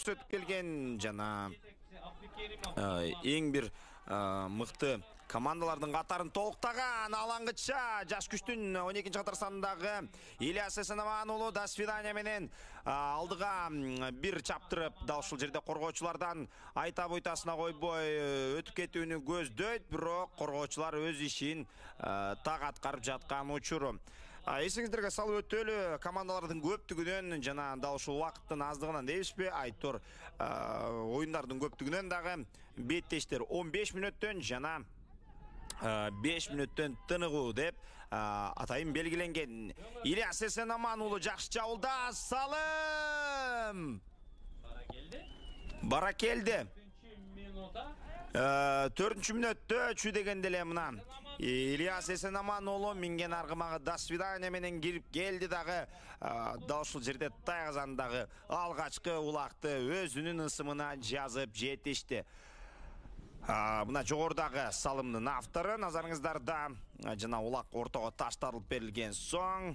көрсөтүп келген жана эң бир мыкты командалардын катарын толуктаган алаңгыча жаш күчтүн 12-катар санындагы Ильяс Эсенаман уулу до свидания менен алдыга бир чаптырып, дал ушул жерде коргоочулардан айта буйтасына койбой өтүп кетүүнү көздөйт, бирок коргоочулар өз ишин так аткарып жаткан учуру. Эсиңиздерге салып өтөлү, командалардын көптүгүнөн жана дал ушул убакыттын аздыгынан дейбизби, айтор оюндардын көптүгүнөн дагы беттештер 15 мүнөттөн жана 5 мүнөттөн тыныгуу деп атайын белгиленген. Ильяс Эсенаман уулу жакшы жабылда, салым! Бара келди. 4-чү мүнөттө чүдегенде эле мына Ильяс Эсенаман уулу минген аргымагы до свидания менен кирип келди дагы дал ушул жерде тайгазандагы алгачкы улакты өзүнүн ысымына жазып жетишти. Мына жогорудагы салымдын автору назарыңыздарда, жана улак ортого ташталып берилген соң